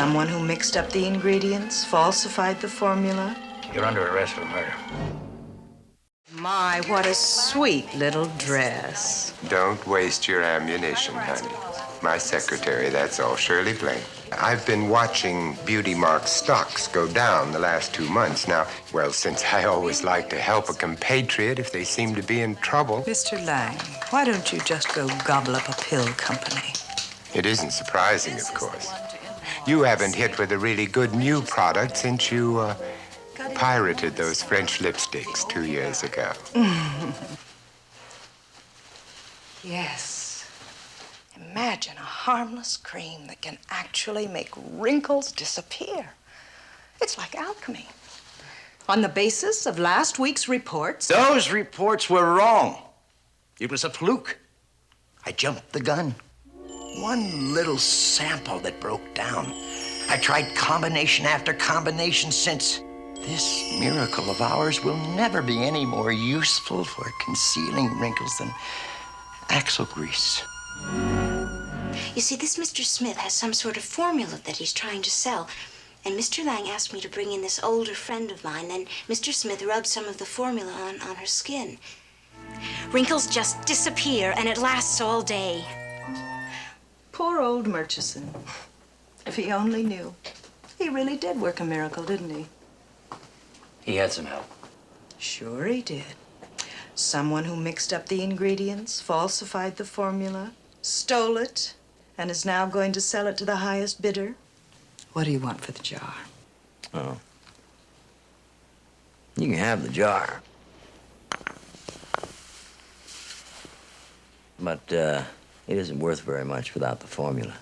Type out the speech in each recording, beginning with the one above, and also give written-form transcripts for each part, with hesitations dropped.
Someone who mixed up the ingredients, falsified the formula. You're under arrest for murder. My, what a sweet little dress. Don't waste your ammunition, honey. My secretary, that's all, Shirley Blaine. I've been watching Beauty Mark's stocks go down the last 2 months now. Well, since I always like to help a compatriot if they seem to be in trouble. Mr. Lang, why don't you just go gobble up a pill company? It isn't surprising, of course. You haven't hit with a really good new product since you pirated those French lipsticks 2 years ago. Yes. Imagine a harmless cream that can actually make wrinkles disappear. It's like alchemy. On the basis of last week's reports... Those reports were wrong. It was a fluke. I jumped the gun. One little sample that broke down. I tried combination after combination since. This miracle of ours will never be any more useful for concealing wrinkles than axle grease. You see, this Mr. Smith has some sort of formula that he's trying to sell. And Mr. Lang asked me to bring in this older friend of mine. Then Mr. Smith rubbed some of the formula on her skin. Wrinkles just disappear, and it lasts all day. Poor old Murchison. If he only knew. He really did work a miracle, didn't he? He had some help. Sure he did. Someone who mixed up the ingredients, falsified the formula, stole it, and is now going to sell it to the highest bidder. What do you want for the jar? Oh. You can have the jar. But, it isn't worth very much without the formula.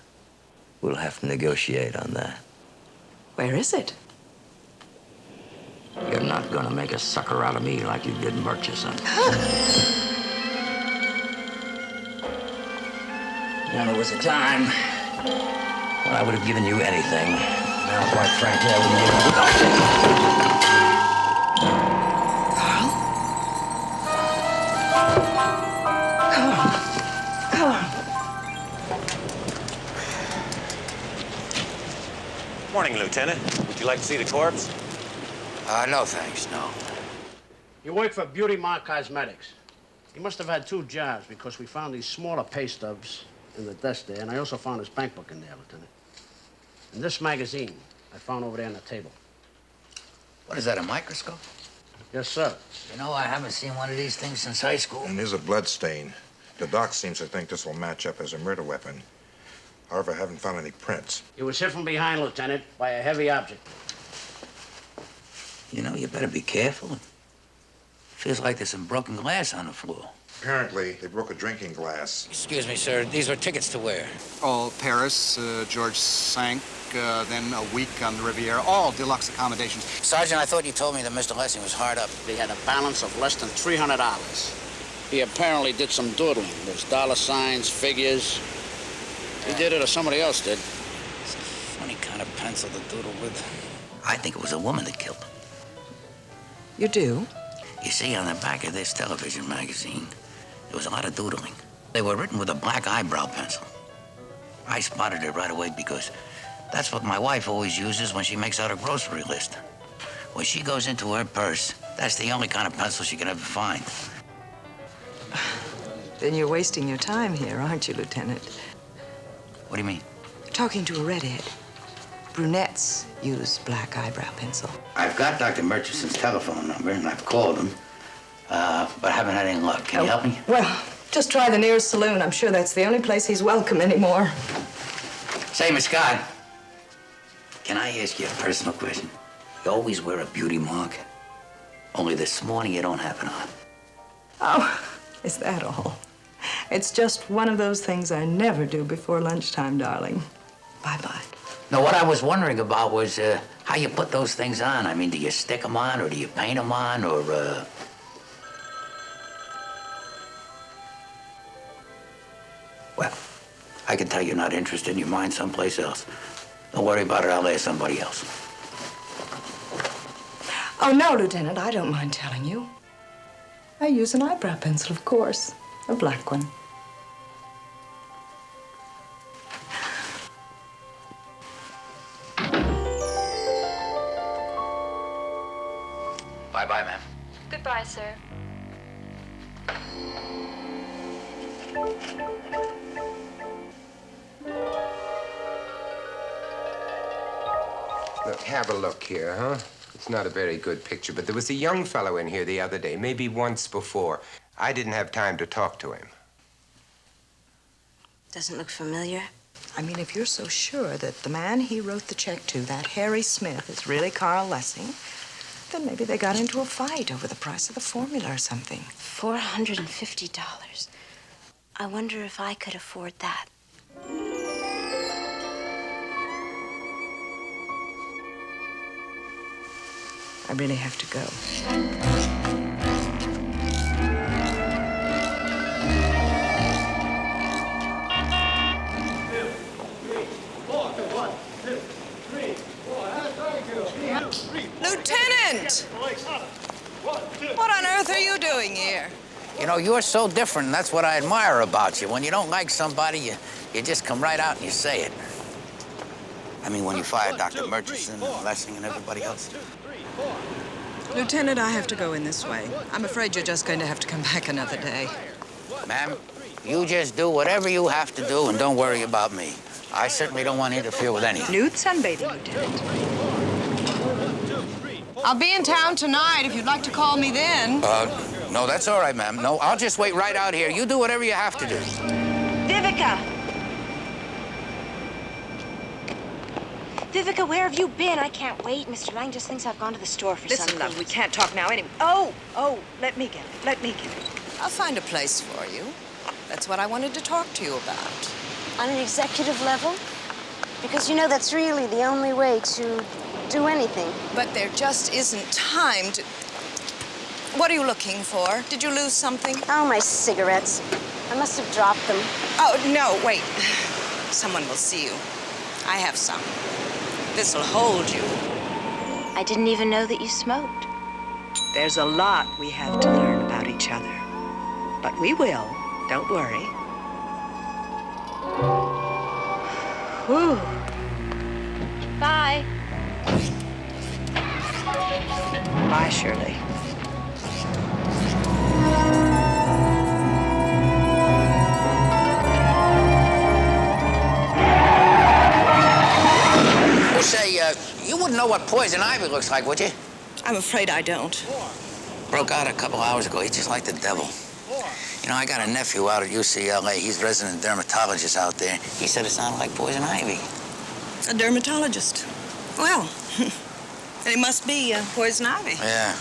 We'll have to negotiate on that. Where is it? You're not gonna make a sucker out of me like you did Murchison. Now, there was a time when I would have given you anything. Now, quite frankly, I wouldn't give you nothing. Morning, Lieutenant. Would you like to see the corpse? No, thanks, no. You work for Beauty Mark Cosmetics. He must have had 2 jars because we found these smaller pay stubs in the desk there, and I also found his bank book in there, Lieutenant. And this magazine I found over there on the table. What is that, a microscope? Yes, sir. You know, I haven't seen one of these things since high school. And there's a blood stain. The doc seems to think this will match up as a murder weapon. However, I haven't found any prints. He was hit from behind, Lieutenant, by a heavy object. You know, you better be careful. Feels like there's some broken glass on the floor. Apparently, they broke a drinking glass. Excuse me, sir. These were tickets to where? Oh, Paris, George Sank, then a week on the Riviera, all deluxe accommodations. Sergeant, I thought you told me that Mr. Lessing was hard up. He had a balance of less than $300. He apparently did some doodling. There's dollar signs, figures. He did it or somebody else did. It's a funny kind of pencil to doodle with. I think it was a woman that killed him. You do? You see, on the back of this television magazine, there was a lot of doodling. They were written with a black eyebrow pencil. I spotted it right away because that's what my wife always uses when she makes out a grocery list. When she goes into her purse, that's the only kind of pencil she can ever find. Then you're wasting your time here, aren't you, Lieutenant? What do you mean? Talking to a redhead. Brunettes use black eyebrow pencil. I've got Dr. Murchison's telephone number, and I've called him, but I haven't had any luck. Can you help me? Well, just try the nearest saloon. I'm sure that's the only place he's welcome anymore. Say, Miss Scott, can I ask you a personal question? You always wear a beauty mark, only this morning you don't have it on. Oh, is that all? It's just one of those things I never do before lunchtime, darling. Bye-bye. No, what I was wondering about was how you put those things on. I mean, do you stick them on, or do you paint them on, or... Well, I can tell you're not interested in your mind someplace else. Don't worry about it, I'll ask somebody else. Oh, no, Lieutenant, I don't mind telling you. I use an eyebrow pencil, of course. A black one. Bye-bye, ma'am. Goodbye, sir. Look, have a look here, huh? It's not a very good picture, but there was a young fellow in here the other day, maybe once before. I didn't have time to talk to him. Doesn't look familiar. I mean, if you're so sure that the man he wrote the check to, that Harry Smith, is really Carl Lessing, then maybe they got into a fight over the price of the formula or something. $450. I wonder if I could afford that. I really have to go. Lieutenant! What on earth are you doing here? You know, you're so different, and that's what I admire about you. When you don't like somebody, you just come right out and you say it. I mean, when you fired Dr. Murchison and Lessing and everybody else. Lieutenant, I have to go in this way. I'm afraid you're just going to have to come back another day. Ma'am, you just do whatever you have to do and don't worry about me. I certainly don't want to interfere with anything. Nude sunbathing, Lieutenant. I'll be in town tonight if you'd like to call me then. No, that's all right, ma'am. No, I'll just wait right out here. You do whatever you have to do. Vivica! Vivica, where have you been? I can't wait. Mr. Lang just thinks I've gone to the store for something. Listen, love, we can't talk now anyway. Oh, let me get it. Let me get it. I'll find a place for you. That's what I wanted to talk to you about. On an executive level? Because you know that's really the only way to do anything. But there just isn't time to... What are you looking for? Did you lose something? Oh, my cigarettes. I must have dropped them. Oh, no, wait. Someone will see you. I have some. This'll hold you. I didn't even know that you smoked. There's a lot we have to learn about each other. But we will. Don't worry. Whew. Bye. Bye, Shirley. Well, say, you wouldn't know what poison ivy looks like, would you? I'm afraid I don't. Broke out a couple hours ago. He's just like the devil. You know, I got a nephew out at UCLA. He's a resident dermatologist out there. He said it sounded like poison ivy. A dermatologist. Well, it must be poison ivy. Yeah.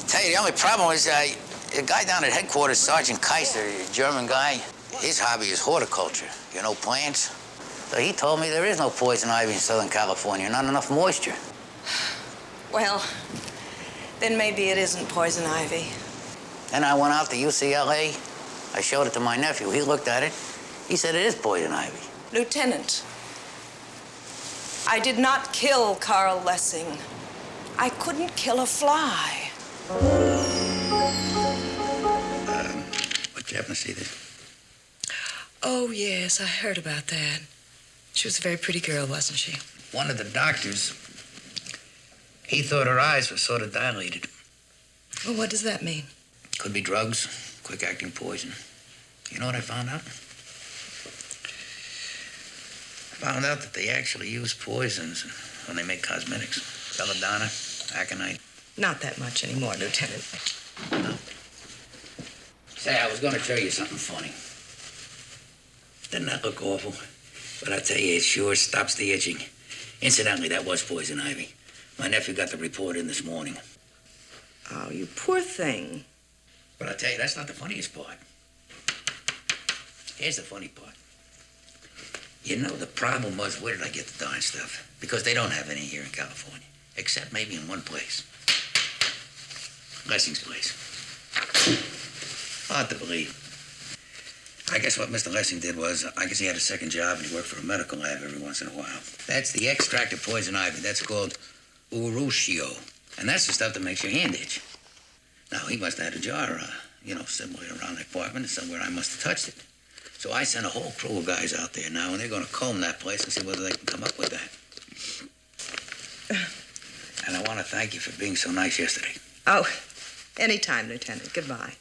Tell you, the only problem is a guy down at headquarters, Sergeant Kaiser, a German guy, his hobby is horticulture. You know, plants. So he told me there is no poison ivy in Southern California, not enough moisture. Well, then maybe it isn't poison ivy. Then I went out to UCLA. I showed it to my nephew. He looked at it. He said it is poison ivy. Lieutenant, I did not kill Carl Lessing. I couldn't kill a fly. What, you happen to see this? Oh, yes, I heard about that. She was a very pretty girl, wasn't she? One of the doctors, he thought her eyes were sort of dilated. Well, what does that mean? Could be drugs, quick-acting poison. You know what I found out? I found out that they actually use poisons when they make cosmetics. Belladonna, aconite. Not that much anymore, Lieutenant. No. Say, I was going to show you something funny. Doesn't that look awful? But I tell you, it sure stops the itching. Incidentally, that was poison ivy. My nephew got the report in this morning. Oh, you poor thing. But I tell you, that's not the funniest part. Here's the funny part. You know, the problem was, where did I get the darn stuff? Because they don't have any here in California. Except maybe in one place. Lessing's place. Hard to believe. I guess what Mr. Lessing did was, I guess he had a second job and he worked for a medical lab every once in a while. That's the extract of poison ivy. That's called urushiol. And that's the stuff that makes your hand itch. Now, he must have had a jar, similar around the apartment, and somewhere I must have touched it. So I sent a whole crew of guys out there now, and they're going to comb that place and see whether they can come up with that. And I want to to thank you for being so nice yesterday. Oh, anytime, Lieutenant. Goodbye.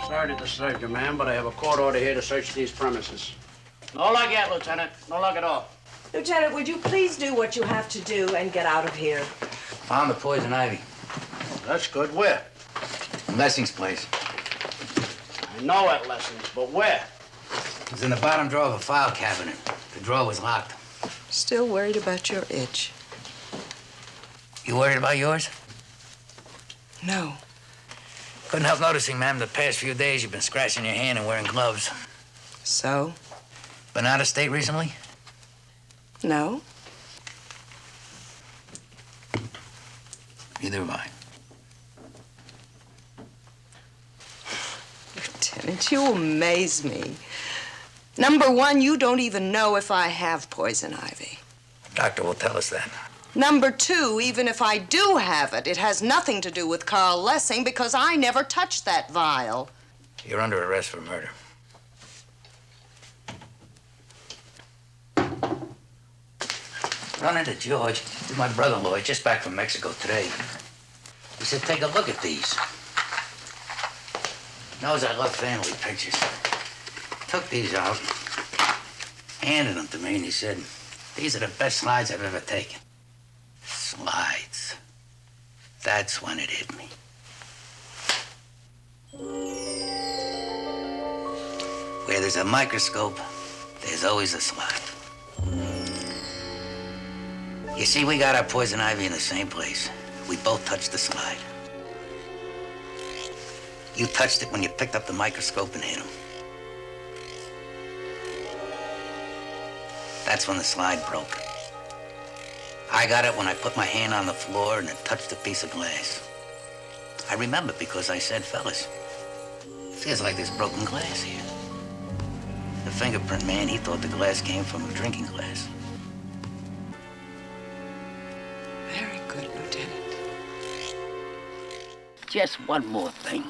Sorry to disturb you, ma'am, but I have a court order here to search these premises. No luck yet, Lieutenant. No luck at all. Lieutenant, would you please do what you have to do and get out of here? Found the poison ivy. That's good. Where? In Lessing's place. I know at Lessons, but where? It was in the bottom drawer of a file cabinet. The drawer was locked. Still worried about your itch? You worried about yours? No. Couldn't help noticing, ma'am, the past few days you've been scratching your hand and wearing gloves. So? Been out of state recently? No. Neither have I. Lieutenant, you amaze me. Number one, you don't even know if I have poison ivy. Doctor will tell us that. Number two, even if I do have it, it has nothing to do with Carl Lessing because I never touched that vial. You're under arrest for murder. Run into George. He's my brother-in-law. He's just back from Mexico today. He said, take a look at these. Knows I love family pictures. Took these out, handed them to me, and he said, these are the best slides I've ever taken. Slides. That's when it hit me. Where there's a microscope, there's always a slide. You see, we got our poison ivy in the same place. We both touched the slide. You touched it when you picked up the microscope and hit him. That's when the slide broke. I got it when I put my hand on the floor and it touched a piece of glass. I remember because I said, fellas, feels like there's broken glass here. The fingerprint man, he thought the glass came from a drinking glass. Very good, Lieutenant. Just one more thing.